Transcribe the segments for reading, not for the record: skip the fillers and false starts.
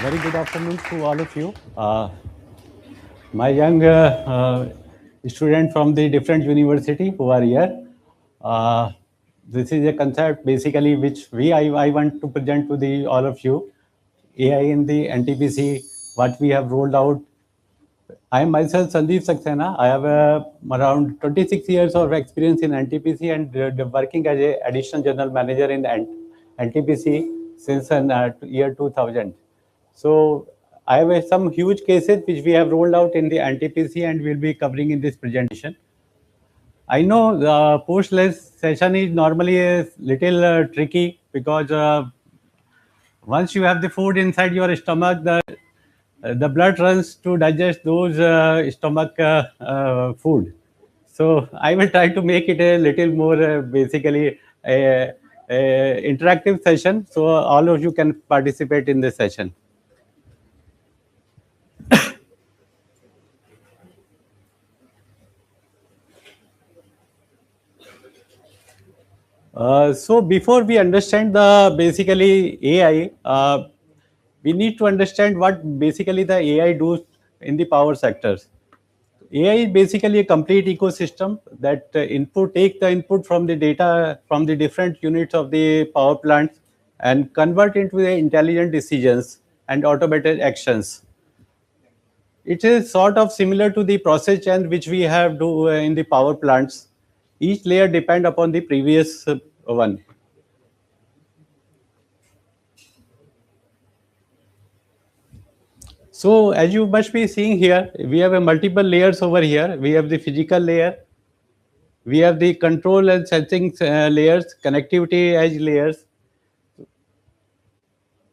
Very good afternoon to all of you. My young students from the different university who are here. Uh, this is a concept basically which I want to present to the all of you. AI in the NTPC, what we have rolled out. I am myself Sandeep Saxena. I have around 26 years of experience in NTPC and working as a additional general manager in NTPC since year 2000. So I have some huge cases which we have rolled out in the NTPC and will be covering in this presentation. I know the post-less session is normally a little tricky because once you have the food inside your stomach, the blood runs to digest those stomach food. So I will try to make it a little more basically a interactive session, so all of you can participate in this session. So before we understand the basically AI, we need to understand what basically the AI does in the power sectors. AI is basically a complete ecosystem that take the input from the data from the different units of the power plants and convert into the intelligent decisions and automated actions. It is sort of similar to the process chain which we have do in the power plants. Each layer depend upon the previous one. So as you must be seeing here, we have a multiple layers over here. We have the physical layer, we have the control and sensing layers, connectivity edge layers.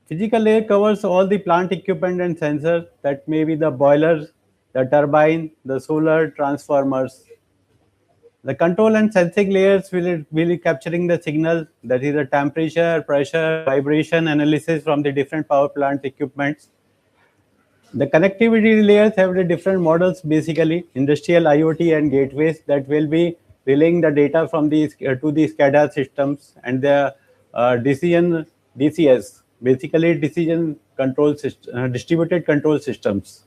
Physical layer covers all the plant equipment and sensors that may be the boilers, the turbine, the solar transformers. The control and sensing layers will be capturing the signal, that is the temperature, pressure, vibration analysis from the different power plant equipments. The connectivity layers have the different models, basically industrial IoT and gateways that will be relaying the data from these to the SCADA systems and the decision DCS, basically decision control system, distributed control systems.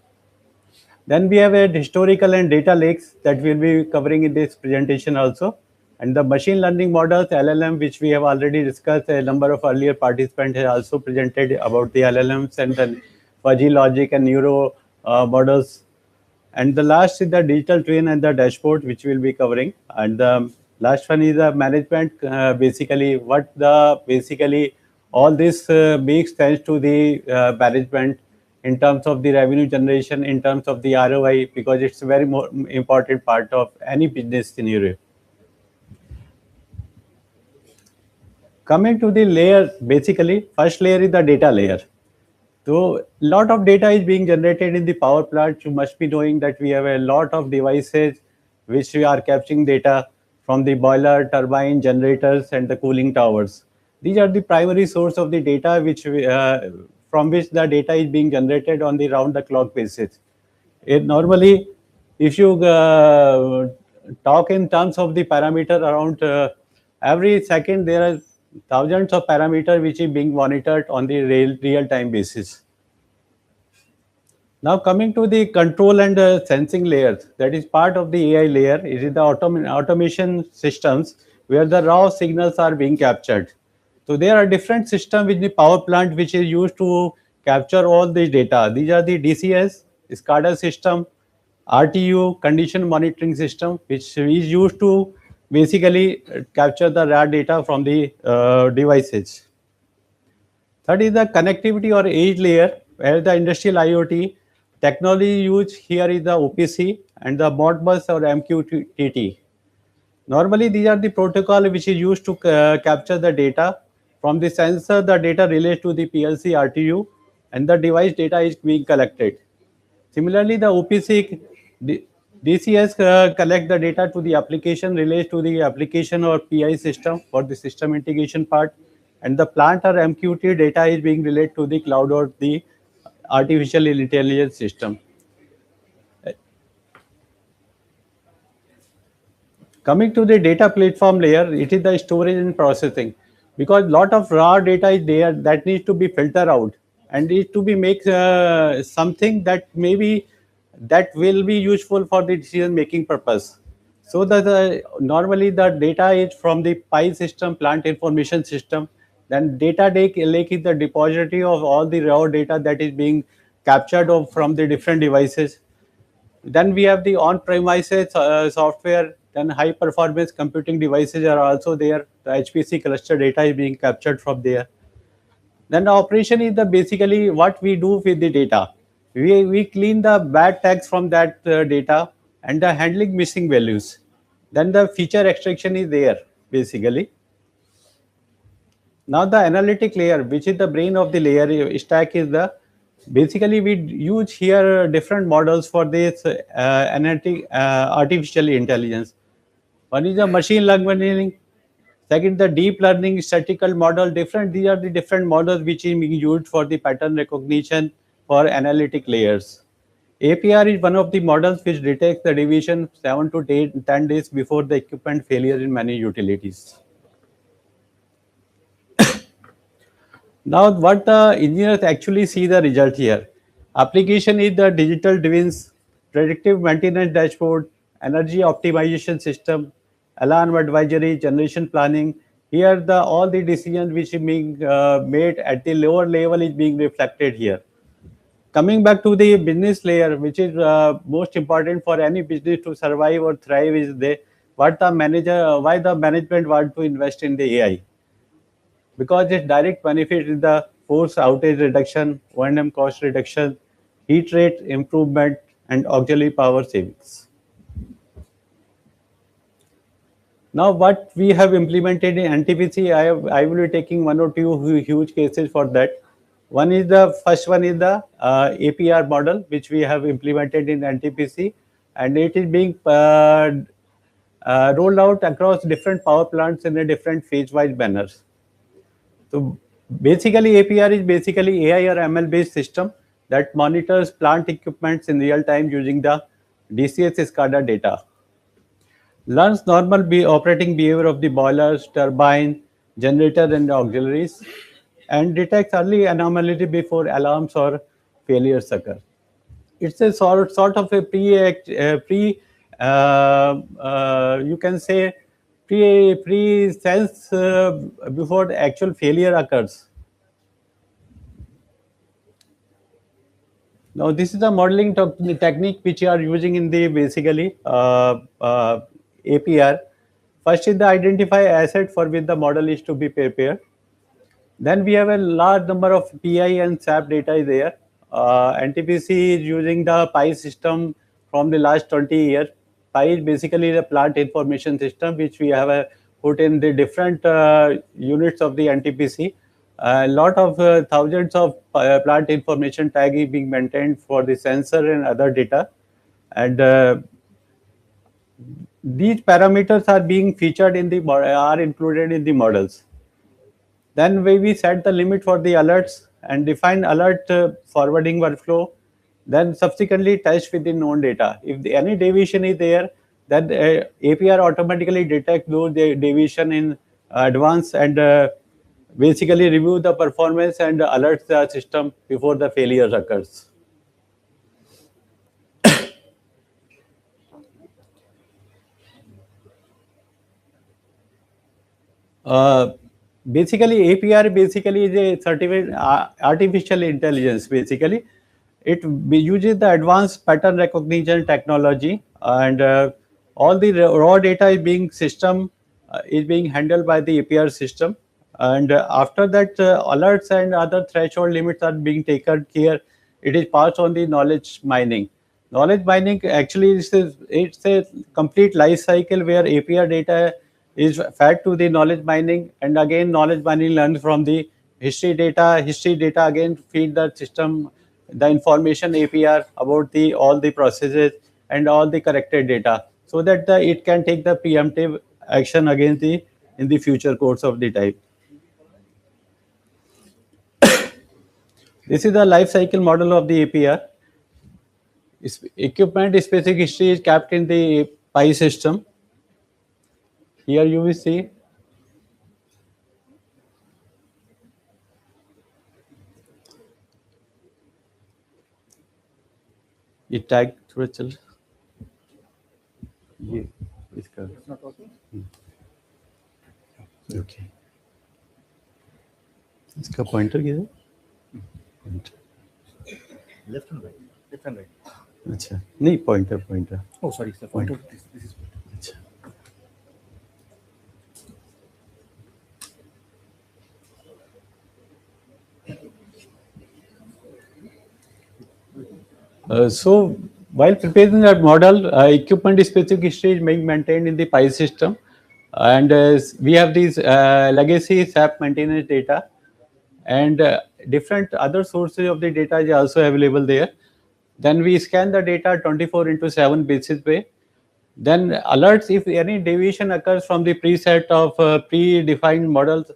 Then we have a historical and data lakes that we'll be covering in this presentation also. And the machine learning models, LLM, which we have already discussed, a number of earlier participants have also presented about the LLMs and the fuzzy logic and neuro models. And the last is the digital twin and the dashboard, which we'll be covering. And the last one is the management, basically what the basically all this makes sense to the management in terms of the revenue generation, in terms of the ROI, because it's a very more important part of any business scenario. Coming to the layer, basically, first layer is the data layer. So, a lot of data is being generated in the power plant. You must be knowing that we have a lot of devices which we are capturing data from the boiler, turbine, generators, and the cooling towers. These are the primary source of the data from which the data is being generated on the round-the-clock basis. Normally, if you talk in terms of the parameter around every second, there are thousands of parameters which is being monitored on the real time basis. Now coming to the control and sensing layers, that is part of the AI layer. It is the automation systems where the raw signals are being captured. So there are different systems in the power plant which is used to capture all the data. These are the DCS, SCADA system, RTU, condition monitoring system, which is used to basically capture the raw data from the devices. Third is the connectivity or edge layer, where the industrial IoT technology used here is the OPC and the Modbus or MQTT. Normally, these are the protocol which is used to capture the data. From the sensor, the data relates to the PLC RTU and the device data is being collected. Similarly, the OPC DCS collect the data to the application, relates to the application or PI system for the system integration part, and the plant or MQT data is being related to the cloud or the artificial intelligence system. Coming to the data platform layer, it is the storage and processing, because lot of raw data is there that needs to be filtered out and it to be make something that maybe that will be useful for the decision making purpose. So the normally the data is from the pi system, plant information system. Then data lake is the depository of all the raw data that is being captured from the different devices. Then we have the on-premises software. Then high-performance computing devices are also there. The HPC cluster data is being captured from there. Then the operation is the basically what we do with the data. We clean the bad tags from that data and the handling missing values. Then the feature extraction is there basically. Now the analytic layer, which is the brain of the layer stack, is the basically we use here different models for this analytic artificial intelligence. One is the machine learning. Second, the deep learning statistical model. Different. These are the different models which is being used for the pattern recognition for analytic layers. APR is one of the models which detects the deviation 7 to 10 days before the equipment failure in many utilities. Now, what the engineers actually see the result here. Application is the digital twins, predictive maintenance dashboard, energy optimization system, alarm advisory, generation planning. Here, the all the decisions which is being made at the lower level is being reflected here. Coming back to the business layer, which is most important for any business to survive or thrive, is the what the manager, why the management want to invest in the AI, because its direct benefit is the force outage reduction, O&M cost reduction, heat rate improvement, and auxiliary power savings. Now, what we have implemented in NTPC, I will be taking one or two huge cases for that. One is the first one is the APR model, which we have implemented in NTPC, and it is being rolled out across different power plants in a different phase-wise manners. So basically, APR is basically AI or ML based system that monitors plant equipments in real time using the DCS SCADA data. Learns normal operating behavior of the boilers, turbine, generator, and auxiliaries, and detects early anomaly before alarms or failures occur. It's a sort of a you can say pre sense before the actual failure occurs. Now, this is the modeling technique which you are using in the basically APR. First is the identify asset for which the model is to be prepared. Then we have a large number of PI and SAP data is there. NTPC is using the PI system from the last 20 years. PI is basically the plant information system which we have put in the different units of the NTPC. A lot of thousands of plant information tag is being maintained for the sensor and other data. And these parameters are being featured in the are included in the models. Then we set the limit for the alerts and define alert forwarding workflow. Then subsequently test with the known data. If any deviation is there, then APR automatically detect those deviation in advance and basically review the performance and alerts the system before the failure occurs. Uh, basically, APR basically is a certificate artificial intelligence. Basically, uses the advanced pattern recognition technology, and all the raw data is being handled by the APR system. And after that, alerts and other threshold limits are being taken care. It is passed on the knowledge mining. Knowledge mining actually it's a complete life cycle where APR data is fed to the knowledge mining, and again knowledge mining learns from the history data. History data again feed the system the information APR about the all the processes and all the corrected data, so that it can take the preemptive action against the in the future course of the type. This is the life cycle model of the APR. Equipment specific history is kept in the PI system. Here you will see ये tag थोड़ा चल ये इसका okay इसका pointer किधर pointer Left and right. Left and right. अच्छा नहीं pointer pointer Oh, sorry, sir. Pointer. This is. अच्छा so while preparing that model, equipment specific history is being maintained in the PI system, and we have these legacy SAP maintenance data, and different other sources of the data is also available there. Then we scan the data 24 into 7 basis way. Then alerts if any deviation occurs from the preset of predefined models,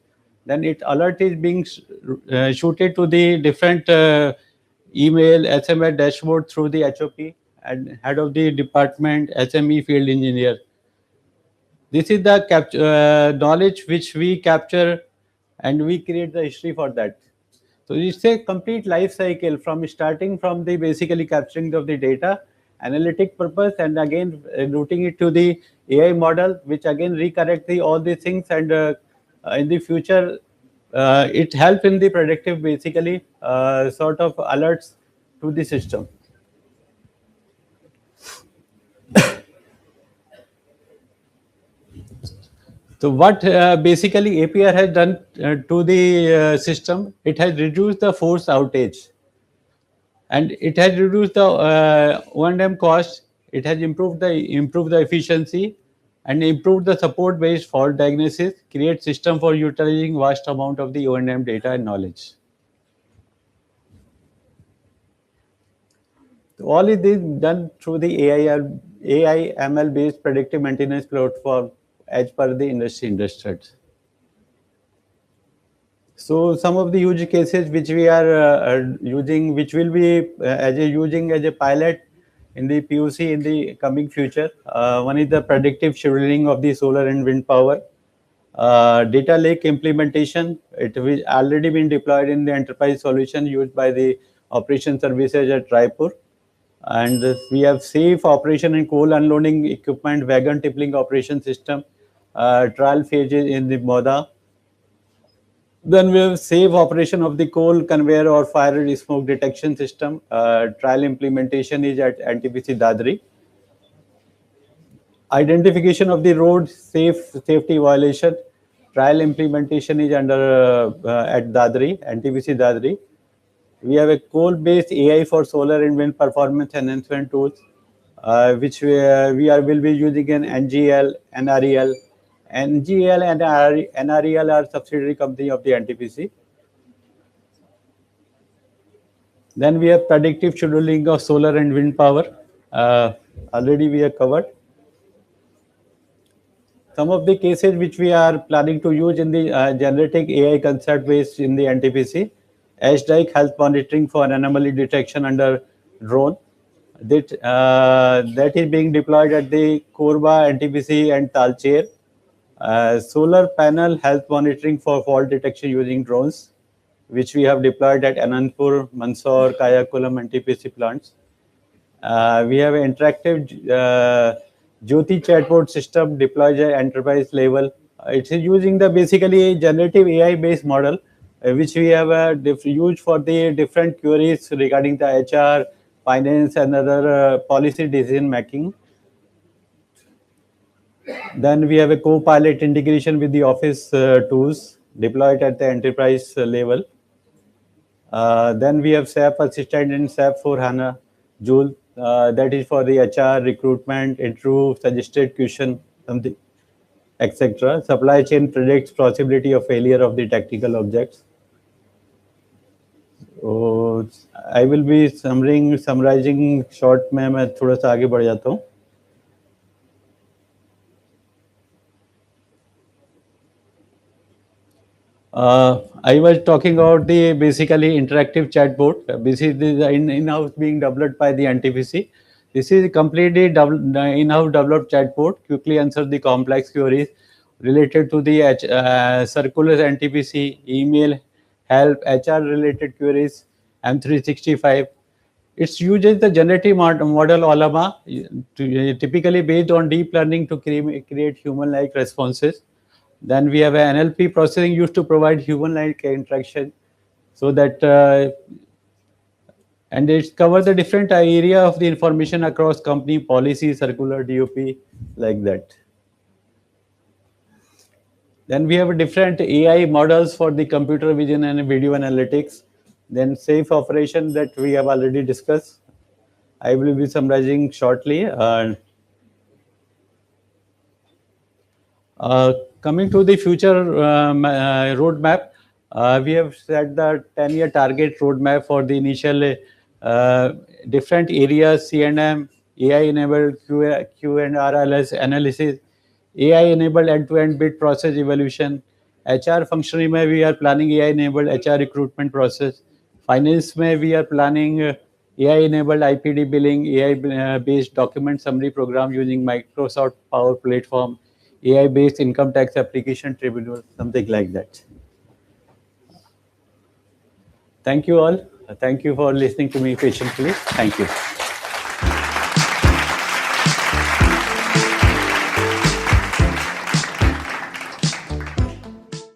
then it alert is being shooted to the different email, SMS dashboard through the HOP and head of the department, SME field engineer. This is the knowledge which we capture and we create the history for that. So it's a complete life cycle from starting from the basically capturing of the data, analytic purpose, and again routing it to the AI model, which again recorrect the all these things, and in the future it help in the predictive basically sort of alerts to the system. So what basically APR has done to the system, it has reduced the force outage, and it has reduced the O&M cost. It has improved the efficiency, and improved the support based fault diagnosis. Create system for utilizing vast amount of the O&M data and knowledge. So all is this done through the AI ML based predictive maintenance platform as per the industry standards. So some of the use cases which we are using, which will be using as a pilot in the POC in the coming future. One is the predictive scheduling of the solar and wind power. Data lake implementation. It has already been deployed in the enterprise solution used by the operation services at Raipur. And we have safe operation and coal unloading equipment, wagon tippling operation system, trial phases in the Moda. Then we have safe operation of the coal conveyor or fire smoke detection system. Trial implementation is at NTPC Dadri. Identification of the road safety violation. Trial implementation is under at Dadri, NTPC Dadri. We have a coal-based AI for solar and wind performance enhancement tools, which will be using an NGL, NREL. NGL and NREL are subsidiary company of the NTPC. Then we have predictive scheduling of solar and wind power. Already we have covered. Some of the cases which we are planning to use in the generative AI concept based in the NTPC, H-Dike health monitoring for anomaly detection under drone. That is being deployed at the Korba, NTPC and Talcher. Solar panel health monitoring for fault detection using drones, which we have deployed at Anandpur, Mandsaur, Kayakulam, NTPC plants. We have an interactive Jyoti chatbot system deployed at enterprise level. It is using the basically generative AI based model, which we have used for the different queries regarding the HR, finance, and other policy decision making. Then we have a co-pilot integration with the office tools deployed at the enterprise level. Then we have SAP Assistant and SAP for HANA Joule. That is for the HR, recruitment, interview, suggested question, something, etc. Supply chain predicts possibility of failure of the technical objects. So I will be summarizing short में मैं थोड़ा सा आगे बढ़ जाता हूँ. I was talking about the basically interactive chatbot. This is the in-house being developed by the NTPC. This is completely in-house developed chatbot. Quickly answer the complex queries related to the circulars NTPC, email, help, HR related queries, M365. It uses the generative model Olama, typically based on deep learning to create human-like responses. Then we have an NLP processing used to provide human-like interaction, so that and it covers the different area of the information across company policy, circular, DOP, like that. Then we have different AI models for the computer vision and video analytics. Then safe operation that we have already discussed. I will be summarizing shortly. Coming to the future roadmap, we have set the 10-year target roadmap for the initial different areas: C&M, AI-enabled Q&RLS analysis, AI-enabled end-to-end bid process evaluation. HR function में we are planning AI-enabled HR recruitment process. Finance में we are planning AI-enabled IPD billing, AI-based document summary program using Microsoft Power Platform, AI-based income tax application tribunal, something like that. Thank you all. Thank you for listening to me patiently. Thank you.